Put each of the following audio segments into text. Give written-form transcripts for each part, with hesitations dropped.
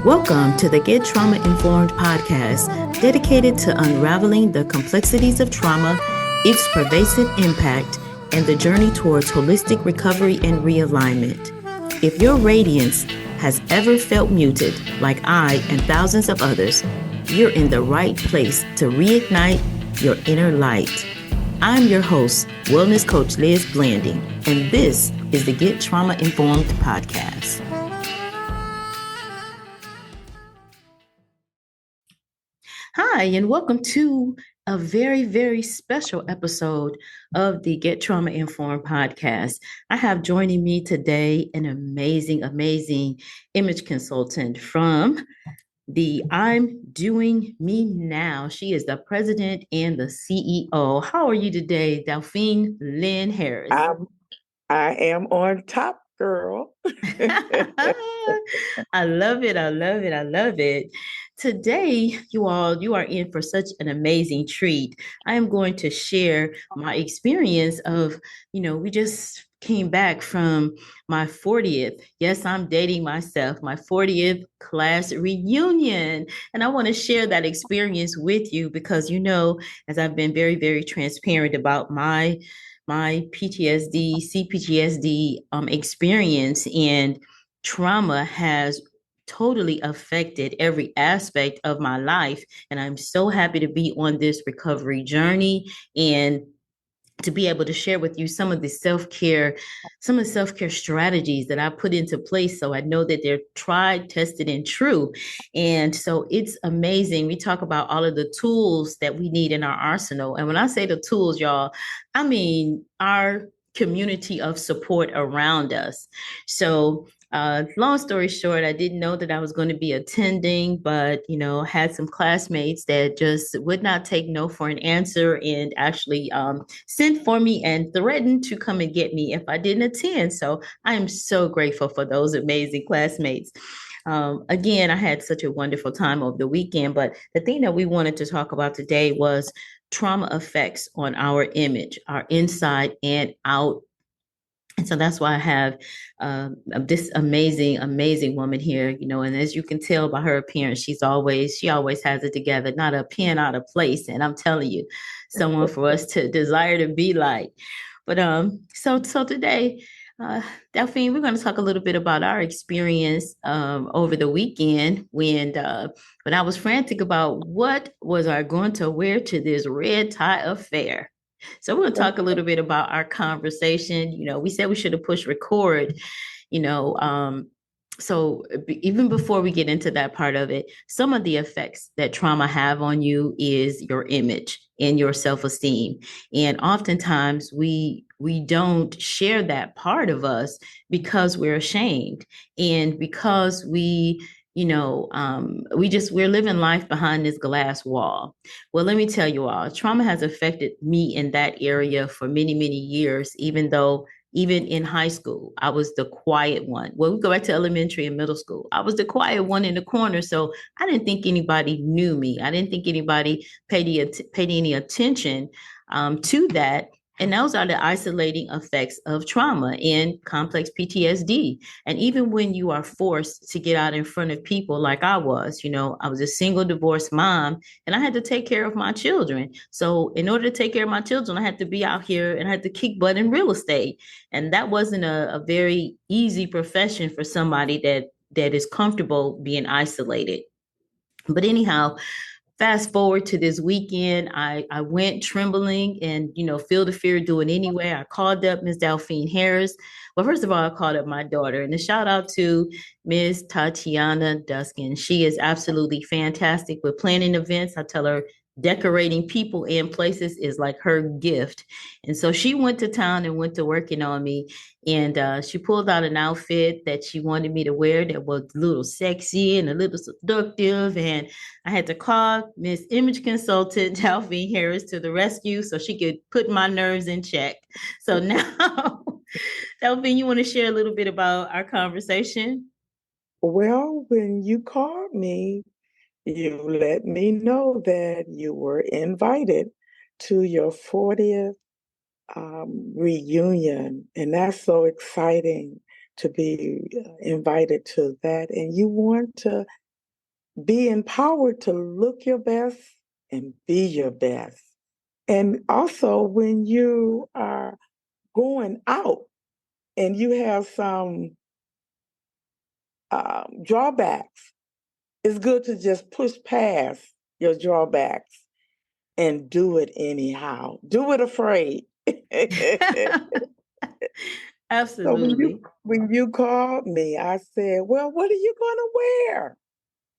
Welcome to the Get Trauma Informed podcast, dedicated to unraveling the complexities of trauma, its pervasive impact, and the journey towards holistic recovery and realignment. If your radiance has ever felt muted, like I and thousands of others, you're in the right place to reignite your inner light. I'm your host, Wellness Coach Liz Blanding, and this is the Get Trauma Informed podcast. Hi, and welcome to a very, very special episode of the Get Trauma Informed podcast. I have joining me today an amazing, amazing image consultant from the I'm Doing Me Now. She is the president and the CEO. How are you today, Delphine Lynn Harris? I am on top, girl. I love it. I love it. I love it. Today, you are in for such an amazing treat. I am going to share my experience of, we just came back from my 40th. Yes, I'm dating myself, my 40th class reunion. And I want to share that experience with you because, as I've been very, very transparent about my PTSD, CPTSD experience, and trauma has totally affected every aspect of my life. And I'm so happy to be on this recovery journey and to be able to share with you some of the self-care strategies that I put into place. So I know that they're tried, tested, and true. And so it's amazing. We talk about all of the tools that we need in our arsenal. And when I say the tools, y'all, I mean our community of support around us. So long story short, I didn't know that I was going to be attending, but, had some classmates that just would not take no for an answer and actually sent for me and threatened to come and get me if I didn't attend. So I am so grateful for those amazing classmates. Again, I had such a wonderful time over the weekend, but the thing that we wanted to talk about today was trauma effects on our image, our inside and out. And so that's why I have this amazing, amazing woman here, and as you can tell by her appearance, she always has it together, not a pin out of place. And I'm telling you, someone for us to desire to be like. But so today, Delphine, we're going to talk a little bit about our experience over the weekend when I was frantic about what was I going to wear to this red tie affair. So we're going to talk a little bit about our conversation. We said we should have pushed record, so even before we get into that part of it, some of the effects that trauma have on you is your image and your self-esteem. And oftentimes we don't share that part of us because we're ashamed and because we're living life behind this glass wall. Well, let me tell you all, trauma has affected me in that area for many, many years, even in high school, I was the quiet one. Well, we go back to elementary and middle school. I was the quiet one in the corner. So I didn't think anybody knew me. I didn't think anybody paid any attention to that. And those are the isolating effects of trauma and complex PTSD. And even when you are forced to get out in front of people like I was, I was a single divorced mom and I had to take care of my children. So in order to take care of my children, I had to be out here and I had to kick butt in real estate. And that wasn't a very easy profession for somebody that is comfortable being isolated. But anyhow, fast forward to this weekend, I went trembling and, feel the fear, do it anyway. I called up Ms. Delphine Harris. Well, first of all, I called up my daughter, and a shout out to Ms. Tatiana Duskin. She is absolutely fantastic with planning events. I tell her decorating people and places is like her gift. And so she went to town and went to working on me. And she pulled out an outfit that she wanted me to wear that was a little sexy and a little seductive. And I had to call Miss Image Consultant Delphine Harris to the rescue so she could put my nerves in check. So now, Delphine, you want to share a little bit about our conversation? Well, when you called me, you let me know that you were invited to your 40th reunion. And that's so exciting to be invited to that. And you want to be empowered to look your best and be your best. And also, when you are going out and you have some drawbacks, it's good to just push past your drawbacks and do it anyhow. Do it afraid. So Absolutely. when you called me, I said, "Well, what are you going to wear?"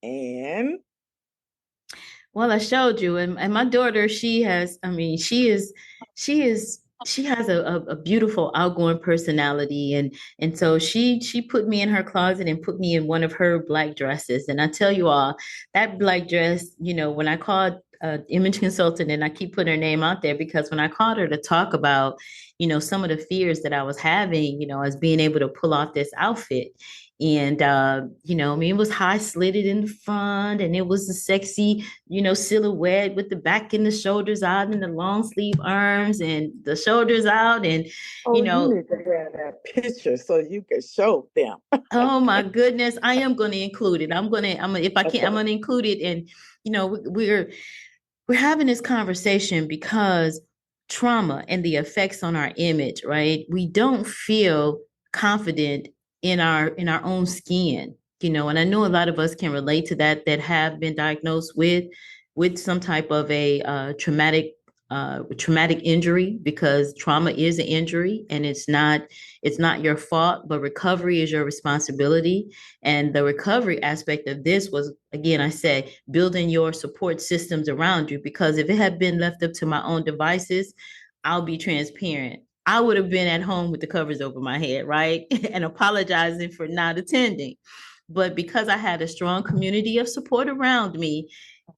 And Well, I showed you, and my daughter, she has, I mean, she has a beautiful outgoing personality, and so she put me in her closet and put me in one of her black dresses. And I tell you all, that black dress, you know, when I called image consultant, and I keep putting her name out there because when I called her to talk about, you know, some of the fears that I was having, you know, as being able to pull off this outfit. And you know, I mean, it was high slitted in the front, and it was a sexy, you know, silhouette with the back and the shoulders out and the long sleeve arms and the shoulders out. And, you oh, you know, need to have that picture so you can show them. oh my goodness, I am going to include it. If I can, I'm Okay. going to include it. And, you know, we're having this conversation because trauma and the effects on our image, right? We don't feel confident in our own skin, you know, and I know a lot of us can relate to that have been diagnosed with some type of a traumatic injury, because trauma is an injury and it's not your fault, but recovery is your responsibility. And the recovery aspect of this was, again, I say, building your support systems around you, because if it had been left up to my own devices, I'll be transparent, I would have been at home with the covers over my head, right? And apologizing for not attending. But because I had a strong community of support around me,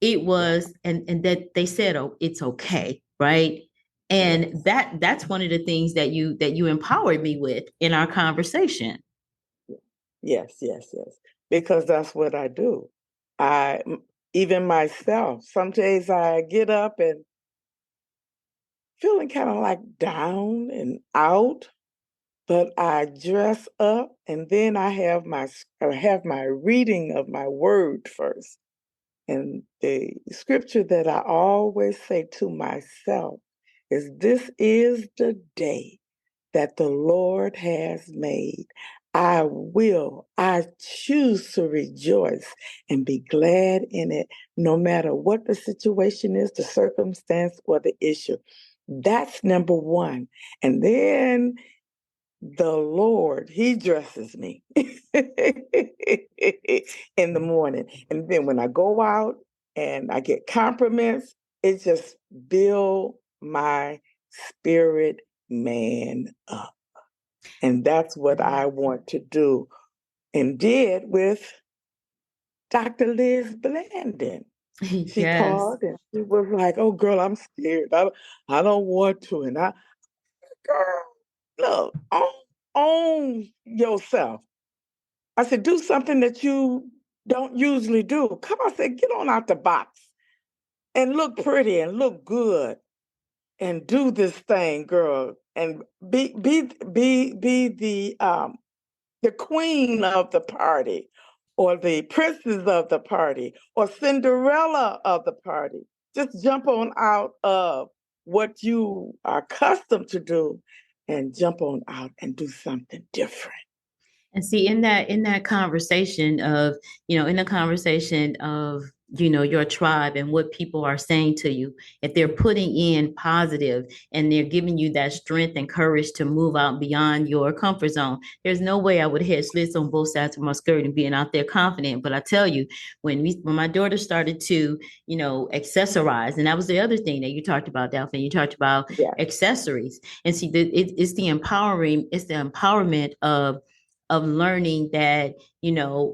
it was, and that they said, oh, it's okay, right? And Yes. that's one of the things that you empowered me with in our conversation. Yes, yes, yes. Because that's what I do. I even myself, some days I get up and feeling kind of like down and out, but I dress up and then I have my reading of my word first. And the scripture that I always say to myself is, "This is the day that the Lord has made. I choose to rejoice and be glad in it, no matter what the situation is, the circumstance, or the issue." That's number one. And then the Lord, He dresses me in the morning. And then when I go out and I get compliments, it just builds my spirit man up. And that's what I want to do and did with Dr. Liz Blandon. She Yes. called and she was like, "Oh, girl, I'm scared. I don't want to." And girl, look, own yourself. I said, do something that you don't usually do. Come on, I said, get on out the box and look pretty and look good and do this thing, girl. And be the queen of the party, or the princess of the party, or Cinderella of the party. Just jump on out of what you are accustomed to do and jump on out and do something different. And see, in that conversation of, you know, in the conversation of, you know, your tribe and what people are saying to you, if they're putting in positive and they're giving you that strength and courage to move out beyond your comfort zone, there's no way I would have slits on both sides of my skirt and being out there confident. But I tell you, when my daughter started to, you know, accessorize, and that was the other thing that you talked about, Delphine, you talked about Yeah. accessories. And see, it's the empowerment of learning that, you know,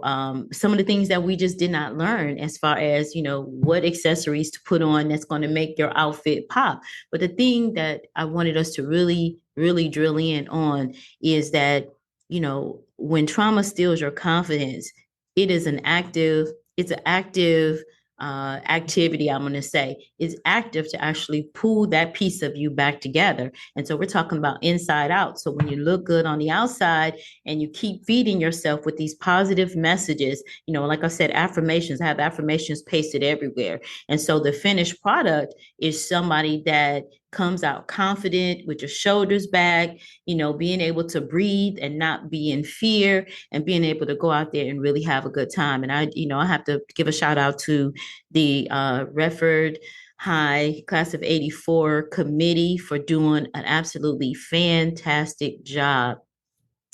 some of the things that we just did not learn, as far as, you know, what accessories to put on that's going to make your outfit pop. But the thing that I wanted us to really drill in on is that, you know, when trauma steals your confidence, it is an active, it's an active activity, I'm going to say, is active to actually pull that piece of you back together. And so we're talking about inside out. So when you look good on the outside and you keep feeding yourself with these positive messages, like I said, affirmations, I have affirmations pasted everywhere. And so the finished product is somebody that comes out confident with your shoulders back, being able to breathe and not be in fear, and being able to go out there and really have a good time. And I have to give a shout out to the Redford High Class of 84 committee for doing an absolutely fantastic job.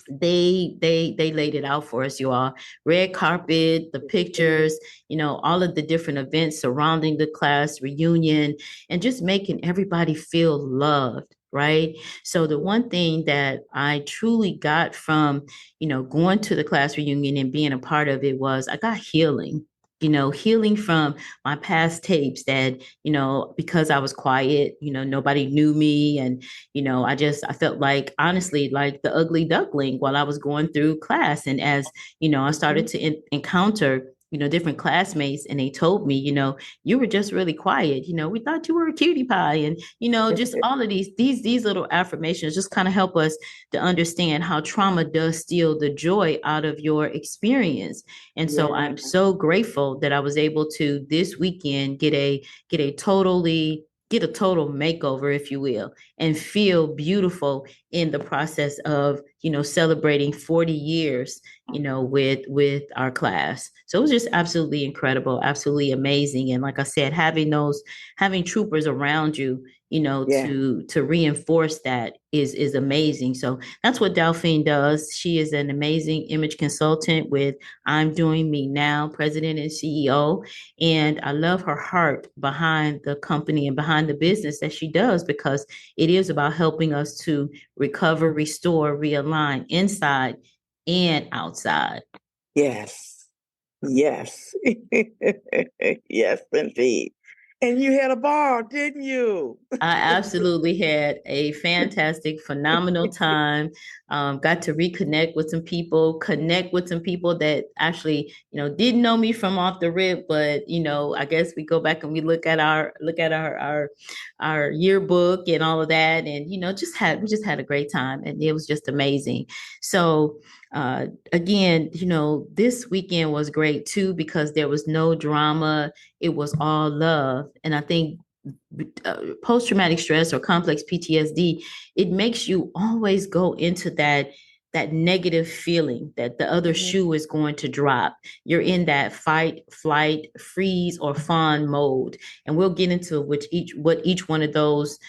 They laid it out for us, you all. Red carpet, the pictures, all of the different events surrounding the class reunion, and just making everybody feel loved, right? So the one thing that I truly got from, going to the class reunion and being a part of it was I got healing. Healing from my past tapes that, because I was quiet, nobody knew me. And, I felt like, honestly, like the ugly duckling while I was going through class. And as, I started to encounter, different classmates, and they told me, you were just really quiet. We thought you were a cutie pie. And, just all of these little affirmations just kind of help us to understand how trauma does steal the joy out of your experience. And so I'm so grateful that I was able to this weekend get a total makeover, if you will, and feel beautiful in the process of, celebrating 40 years, with our class. So it was just absolutely incredible, absolutely amazing. And like I said, having troopers around you, to reinforce that is amazing. So that's what Delphine does. She is an amazing image consultant with I'm Doing Me Now, president and CEO. And I love her heart behind the company and behind the business that she does, because it is about helping us to recover, restore, realign inside and outside. Yes. Yes. Yes, indeed. And you had a ball, didn't you? I absolutely had a fantastic, phenomenal time. Got to reconnect with some people, connect with some people that actually, didn't know me from off the rip, but I guess we go back and we look at our yearbook and all of that, and we just had a great time, and it was just amazing. So again, this weekend was great too, because there was no drama. It was all love. And I think post-traumatic stress or complex PTSD, it makes you always go into that negative feeling that the other shoe is going to drop. You're in that fight, flight, freeze, or fawn mode. And we'll get into what each one of those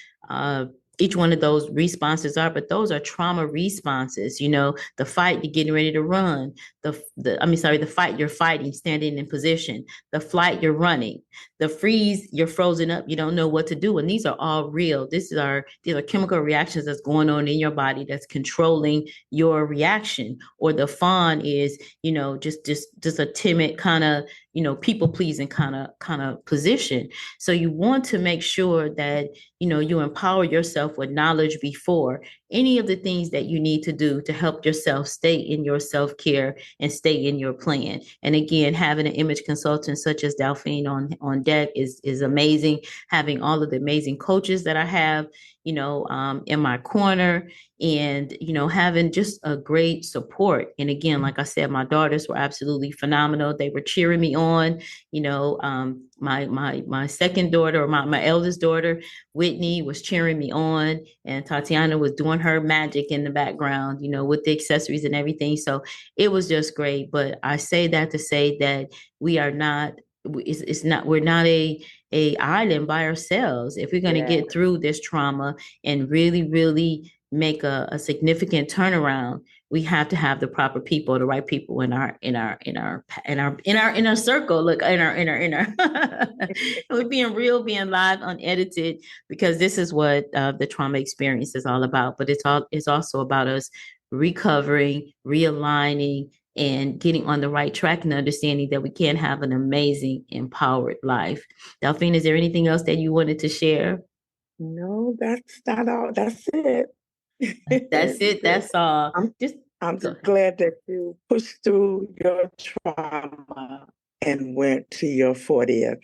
responses are, but those are trauma responses. The fight, you're getting ready to run. The fight, you're fighting, standing in position. The flight, you're running. The freeze, you're frozen up. You don't know what to do. And these are all real. These are chemical reactions that's going on in your body that's controlling your reaction. Or the fawn is, just a timid kind of, people pleasing kind of position. So you want to make sure that, you empower yourself with knowledge before any of the things that you need to do to help yourself stay in your self-care and stay in your plan. And again, having an image consultant such as Delphine on deck is amazing. Having all of the amazing coaches that I have, in my corner, and, having just a great support. And again, like I said, my daughters were absolutely phenomenal. They were cheering me on. My second daughter, or my eldest daughter, Whitney, was cheering me on, and Tatiana was doing her magic in the background, with the accessories and everything. So it was just great. But I say that to say that we're not a island by ourselves. If we're going to get through this trauma and really, really make a significant turnaround, we have to have the proper people, the right people in our circle. Look, in our we're being real, being live, unedited, because this is what the trauma experience is all about. But it's also about us recovering, realigning, and getting on the right track, and understanding that we can have an amazing, empowered life. Delphine, is there anything else that you wanted to share? No, that's not all. That's it. That's it. That's all. I'm just glad that you pushed through your trauma. and went to your 40th.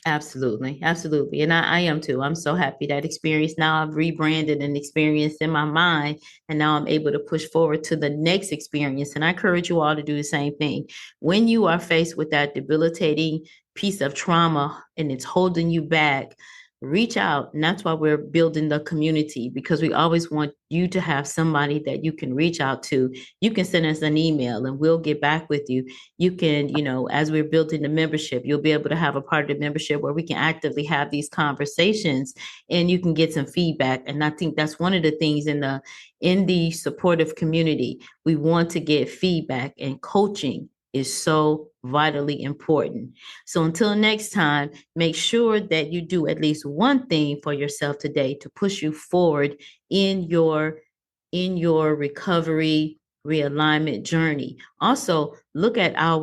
Absolutely. Absolutely. And I am too. I'm so happy that experience. Now I've rebranded an experience in my mind, and now I'm able to push forward to the next experience. And I encourage you all to do the same thing. When you are faced with that debilitating piece of trauma and it's holding you back, reach out. And that's why we're building the community, because we always want you to have somebody that you can reach out to. You can send us an email and we'll get back with you. You can, as we're building the membership, you'll be able to have a part of the membership where we can actively have these conversations and you can get some feedback. And I think that's one of the things in the supportive community. We want to get feedback, and coaching is so vitally important. So until next time, make sure that you do at least one thing for yourself today to push you forward in your recovery realignment journey. Also, look at our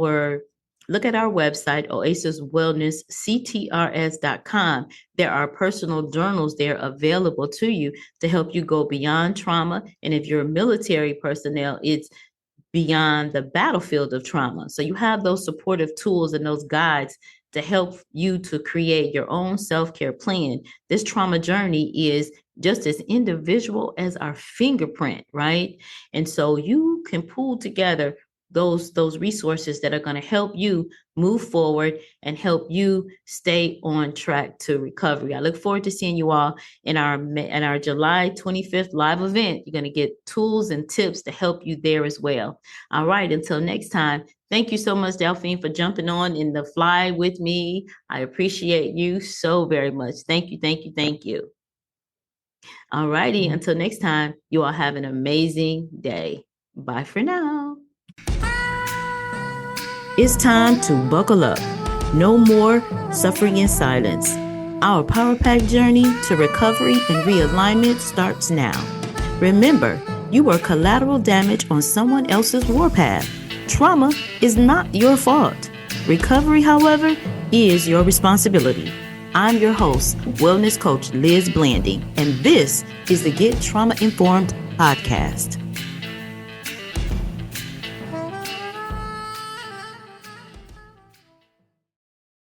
website, Oasis Wellness, CTRS.com. There are personal journals there available to you to help you go beyond trauma. And if you're a military personnel, it's beyond the battlefield of trauma. So you have those supportive tools and those guides to help you to create your own self-care plan. This trauma journey is just as individual as our fingerprint, right? And so you can pull together those resources that are going to help you move forward and help you stay on track to recovery. I look forward to seeing you all in our July 25th live event. You're going to get tools and tips to help you there as well. All right, until next time. Thank you so much, Delphine, for jumping on in the fly with me. I appreciate you so very much. Thank you, thank you, thank you. All righty, until next time, you all have an amazing day. Bye for now. It's time to buckle up. No more suffering in silence. Our Power Pack journey to recovery and realignment starts now. Remember, you are collateral damage on someone else's warpath. Trauma is not your fault. Recovery, however, is your responsibility. I'm your host, Wellness Coach Liz Blanding, and this is the Get Trauma Informed podcast.